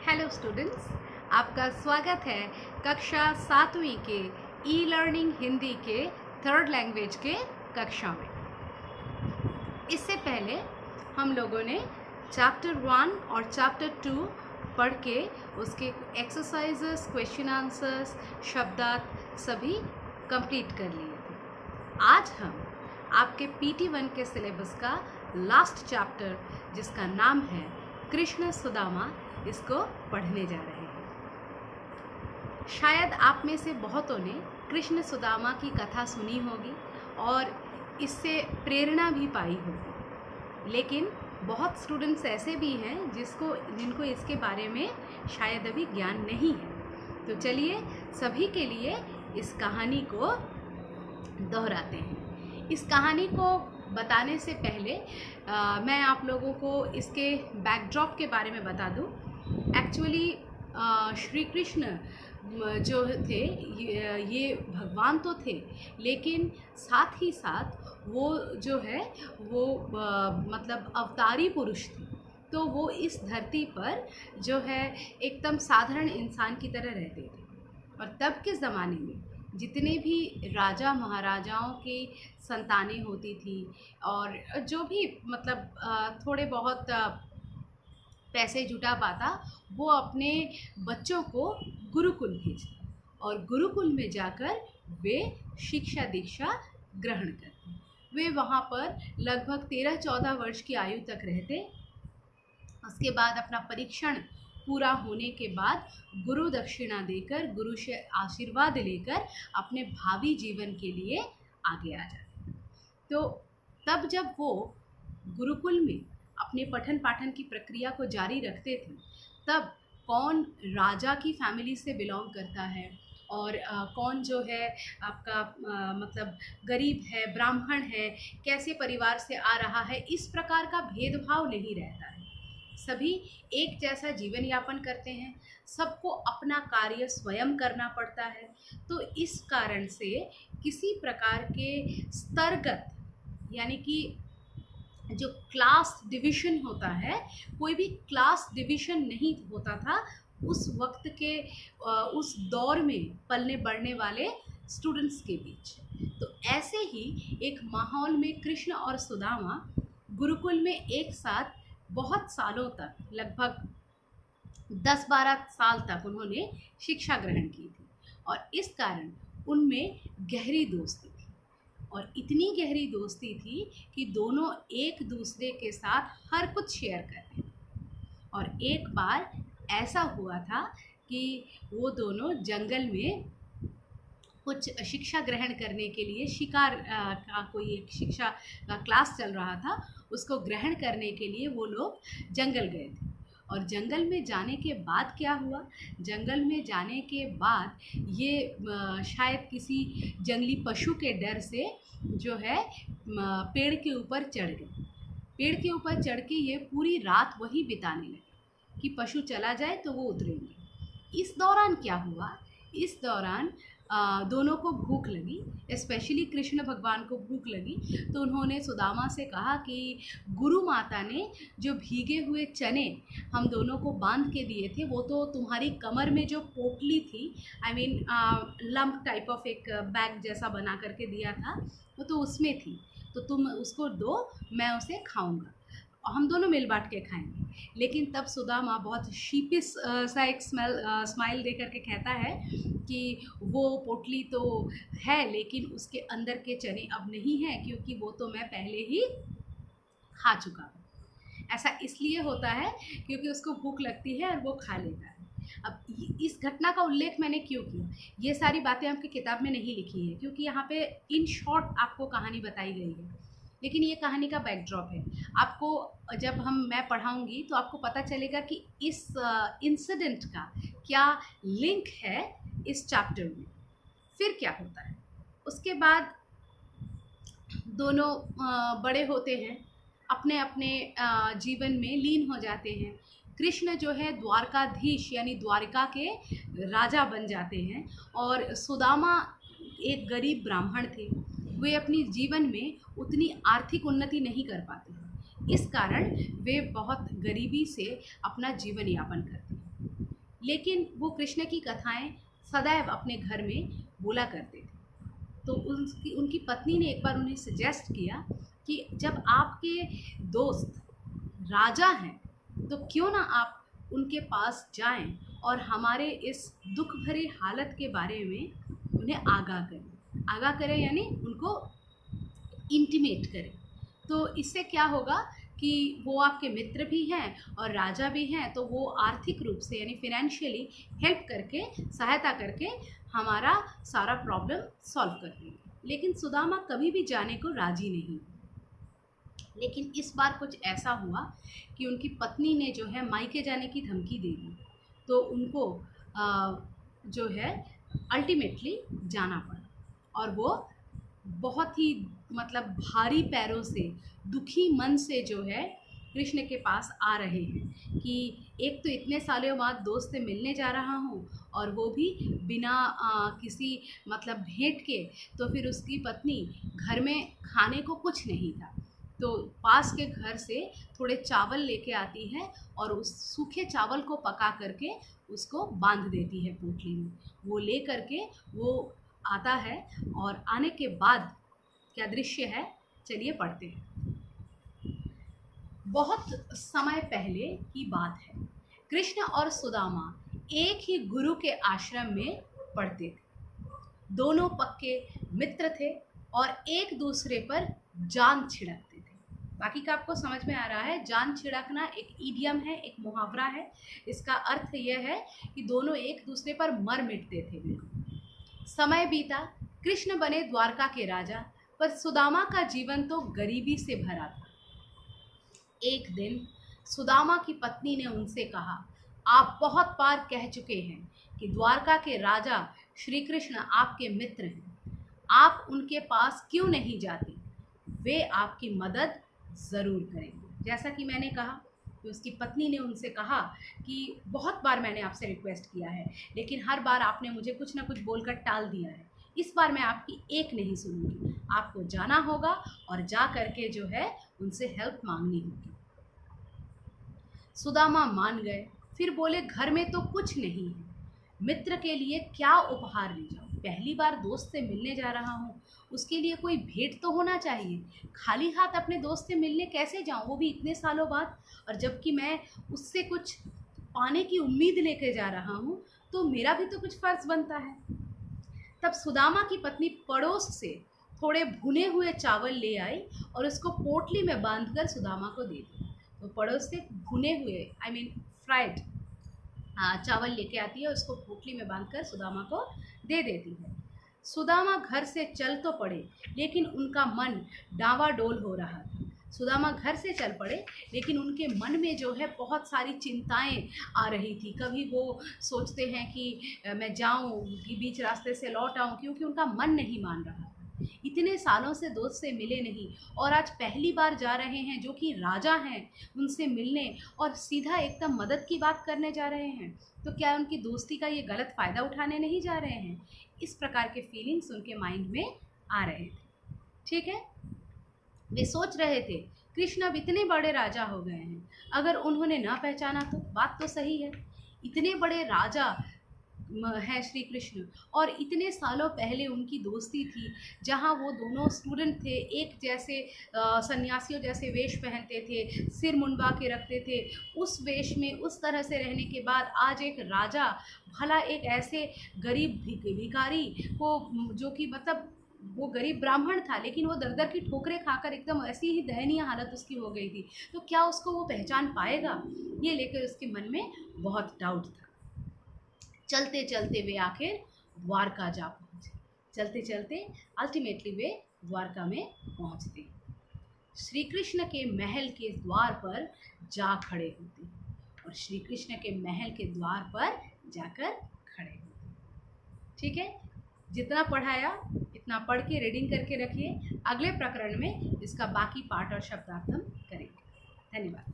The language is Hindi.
हेलो स्टूडेंट्स, आपका स्वागत है कक्षा 7वीं के ई लर्निंग हिंदी के थर्ड लैंग्वेज के कक्षा में। इससे पहले हम लोगों ने चैप्टर 1 और चैप्टर 2 पढ़ के उसके एक्सरसाइजेस, क्वेश्चन आंसर्स, शब्दार्थ सभी कंप्लीट कर लिए थे। आज हम आपके PT1 के सिलेबस का लास्ट चैप्टर, जिसका नाम है कृष्ण सुदामा, इसको पढ़ने जा रहे हैं। शायद आप में से बहुतों ने कृष्ण सुदामा की कथा सुनी होगी और इससे प्रेरणा भी पाई होगी, लेकिन बहुत स्टूडेंट्स ऐसे भी हैं जिनको इसके बारे में शायद अभी ज्ञान नहीं है। तो चलिए सभी के लिए इस कहानी को दोहराते हैं। इस कहानी को बताने से पहले मैं आप लोगों को इसके बैकड्रॉप के बारे में बता दूं। एक्चुअली श्री कृष्ण जो थे ये भगवान तो थे, लेकिन साथ ही साथ वो जो है वो मतलब अवतारी पुरुष थे। तो वो इस धरती पर जो है एकदम साधारण इंसान की तरह रहते थे। और तब के ज़माने में जितने भी राजा महाराजाओं की संतानें होती थी और जो भी मतलब थोड़े बहुत पैसे जुटा पाता, वो अपने बच्चों को गुरुकुल भेजते और गुरुकुल में जाकर वे शिक्षा दीक्षा ग्रहण करते। वे वहाँ पर लगभग 13-14 वर्ष की आयु तक रहते। उसके बाद अपना परीक्षण पूरा होने के बाद गुरु दक्षिणा देकर, गुरु से आशीर्वाद लेकर अपने भावी जीवन के लिए आगे आ जाते। तो तब जब वो गुरुकुल में अपने पठन पाठन की प्रक्रिया को जारी रखते थे, तब कौन राजा की फैमिली से बिलोंग करता है और कौन जो है आपका मतलब गरीब है, ब्राह्मण है, कैसे परिवार से आ रहा है, इस प्रकार का भेदभाव नहीं रहता है। सभी एक जैसा जीवन यापन करते हैं, सबको अपना कार्य स्वयं करना पड़ता है। तो इस कारण से किसी प्रकार के स्तरगत, यानी कि जो क्लास डिवीज़न होता है, कोई भी क्लास डिवीज़न नहीं होता था उस वक्त के उस दौर में पलने बढ़ने वाले स्टूडेंट्स के बीच। तो ऐसे ही एक माहौल में कृष्ण और सुदामा गुरुकुल में एक साथ बहुत सालों तक, लगभग 10-12 साल तक उन्होंने शिक्षा ग्रहण की थी और इस कारण उनमें गहरी दोस्ती थी। और इतनी गहरी दोस्ती थी कि दोनों एक दूसरे के साथ हर कुछ शेयर करते थे। और एक बार ऐसा हुआ था कि वो दोनों जंगल में कुछ शिक्षा ग्रहण करने के लिए, शिकार का कोई एक शिक्षा का क्लास चल रहा था, उसको ग्रहण करने के लिए वो लोग जंगल गए थे। और जंगल में जाने के बाद क्या हुआ, जंगल में जाने के बाद ये शायद किसी जंगली पशु के डर से जो है पेड़ के ऊपर चढ़ गए। पेड़ के ऊपर चढ़ के ये पूरी रात वही बिताने लगे कि पशु चला जाए तो वो उतरेंगे। इस दौरान क्या हुआ, इस दौरान दोनों को भूख लगी, स्पेशली कृष्ण भगवान को भूख लगी। तो उन्होंने सुदामा से कहा कि गुरु माता ने जो भीगे हुए चने हम दोनों को बांध के दिए थे, वो तो तुम्हारी कमर में जो पोटली थी, I mean lump type of एक बैग जैसा बना करके दिया था, वो तो उसमें थी, तो तुम उसको दो, मैं उसे खाऊंगा, हम दोनों मिल बांट के खाएंगे। लेकिन तब सुदामा बहुत शीपिश सा एक स्माइल दे करके कहता है कि वो पोटली तो है, लेकिन उसके अंदर के चने अब नहीं हैं, क्योंकि वो तो मैं पहले ही खा चुका हूँ। ऐसा इसलिए होता है क्योंकि उसको भूख लगती है और वो खा लेता है। अब इस घटना का उल्लेख मैंने क्यों किया, ये सारी बातें आपकी किताब में नहीं लिखी है, क्योंकि यहाँ पे इन शॉर्ट आपको कहानी बताई गई है, लेकिन ये कहानी का बैकड्रॉप है। आपको जब मैं पढ़ाऊंगी तो आपको पता चलेगा कि इस इंसिडेंट का क्या लिंक है इस चैप्टर में। फिर क्या होता है, उसके बाद दोनों बड़े होते हैं, अपने अपने जीवन में लीन हो जाते हैं। कृष्ण जो है द्वारकाधीश यानी द्वारिका के राजा बन जाते हैं और सुदामा एक गरीब ब्राह्मण थे। वे अपनी जीवन में उतनी आर्थिक उन्नति नहीं कर पाते। इस कारण वे बहुत गरीबी से अपना जीवन यापन करते हैं। लेकिन वो कृष्ण की कथाएं सदैव अपने घर में बोला करते थे। तो उनकी उनकी पत्नी ने एक बार उन्हें सजेस्ट किया कि जब आपके दोस्त राजा हैं तो क्यों ना आप उनके पास जाएं और हमारे इस दुख भरी हालत के बारे में उन्हें आगाह करें यानी उनको इंटीमेट करें। तो इससे क्या होगा कि वो आपके मित्र भी हैं और राजा भी हैं, तो वो आर्थिक रूप से यानी फिनेंशियली हेल्प करके, सहायता करके हमारा सारा प्रॉब्लम सॉल्व कर देंगे। लेकिन सुदामा कभी भी जाने को राजी नहीं। लेकिन इस बार कुछ ऐसा हुआ कि उनकी पत्नी ने जो है मायके जाने की धमकी दे दी, तो उनको जो है अल्टीमेटली जाना पड़ा। और वो बहुत ही मतलब भारी पैरों से, दुखी मन से जो है कृष्ण के पास आ रहे हैं कि एक तो इतने सालों बाद दोस्त से मिलने जा रहा हूँ और वो भी बिना किसी मतलब भेंट के। तो फिर उसकी पत्नी घर में खाने को कुछ नहीं था, तो पास के घर से थोड़े चावल लेके आती है और उस सूखे चावल को पका करके उसको बांध देती है पोटली में। वो ले करके वो आता है और आने के बाद क्या दृश्य है, चलिए पढ़ते हैं। बहुत समय पहले की बात है, कृष्ण और सुदामा एक ही गुरु के आश्रम में पढ़ते थे। दोनों पक्के मित्र थे और एक दूसरे पर जान छिड़कते थे। बाकी का आपको समझ में आ रहा है। जान छिड़कना एक इडियम है, एक मुहावरा है। इसका अर्थ यह है कि दोनों एक दूसरे पर मर मिटते थे। बिल्कुल समय बीता, कृष्ण बने द्वारका के राजा, पर सुदामा का जीवन तो गरीबी से भरा था। एक दिन सुदामा की पत्नी ने उनसे कहा, आप बहुत बार कह चुके हैं कि द्वारका के राजा श्री कृष्ण आपके मित्र हैं, आप उनके पास क्यों नहीं जाते? वे आपकी मदद ज़रूर करेंगे। जैसा कि मैंने कहा कि उसकी पत्नी ने उनसे कहा कि बहुत बार मैंने आपसे रिक्वेस्ट किया है, लेकिन हर बार आपने मुझे कुछ ना कुछ बोलकर टाल दिया है। इस बार मैं आपकी एक नहीं सुनूंगी, आपको जाना होगा और जा करके जो है उनसे हेल्प मांगनी होगी। सुदामा मान गए। फिर बोले, घर में तो कुछ नहीं है, मित्र के लिए क्या उपहार ले जाऊं? पहली बार दोस्त से मिलने जा रहा हूँ, उसके लिए कोई भेंट तो होना चाहिए। खाली हाथ अपने दोस्त से मिलने कैसे जाऊं, वो भी इतने सालों बाद? और जबकि मैं उससे कुछ पाने की उम्मीद लेके जा रहा हूँ, तो मेरा भी तो कुछ फर्ज बनता है। तब सुदामा की पत्नी पड़ोस से थोड़े भुने हुए चावल ले आई और उसको पोटली में बांधकर सुदामा को दे दिया। तो पड़ोस से भुने हुए फ्राइड चावल लेके आती है, उसको पोटली में बांधकर सुदामा को दे देती है। सुदामा घर से चल तो पड़े, लेकिन उनका मन डावाडोल हो रहा था। सुदामा घर से चल पड़े, लेकिन उनके मन में जो है बहुत सारी चिंताएं आ रही थी। कभी वो सोचते हैं कि मैं जाऊं कि बीच रास्ते से लौट आऊं, क्योंकि उनका मन नहीं मान रहा था। इतने सालों से दोस्त से मिले नहीं और आज पहली बार जा रहे हैं, जो कि राजा हैं, उनसे मिलने और सीधा एकदम मदद की बात करने जा रहे हैं। तो क्या उनकी दोस्ती का ये गलत फ़ायदा उठाने नहीं जा रहे हैं? इस प्रकार के फीलिंग्स उनके माइंड में आ रहे थे। ठीक है, वे सोच रहे थे, कृष्ण अब इतने बड़े राजा हो गए हैं, अगर उन्होंने ना पहचाना तो? बात तो सही है, इतने बड़े राजा हैं श्री कृष्ण, और इतने सालों पहले उनकी दोस्ती थी, जहाँ वो दोनों स्टूडेंट थे, एक जैसे सन्यासियों जैसे वेश पहनते थे, सिर मुंडवा के रखते थे। उस वेश में उस तरह से रहने के बाद आज एक राजा, भला एक ऐसे गरीब भिखारी को, जो कि मतलब वो गरीब ब्राह्मण था, लेकिन वो दर दर की ठोकरें खाकर एकदम ऐसी ही दयनीय हालत उसकी हो गई थी, तो क्या उसको वो पहचान पाएगा? ये लेकर उसके मन में बहुत डाउट था। चलते चलते वे आखिर द्वारका जा पहुँचे। चलते चलते अल्टीमेटली वे द्वारका में पहुँचते। श्री कृष्ण के महल के द्वार पर जा खड़े होते और श्री कृष्ण के महल के द्वार पर जाकर खड़े होते। ठीक है, जितना पढ़ाया इतना पढ़ के रीडिंग करके रखिए। अगले प्रकरण में इसका बाकी पाठ और शब्दार्थ हम करेंगे। धन्यवाद।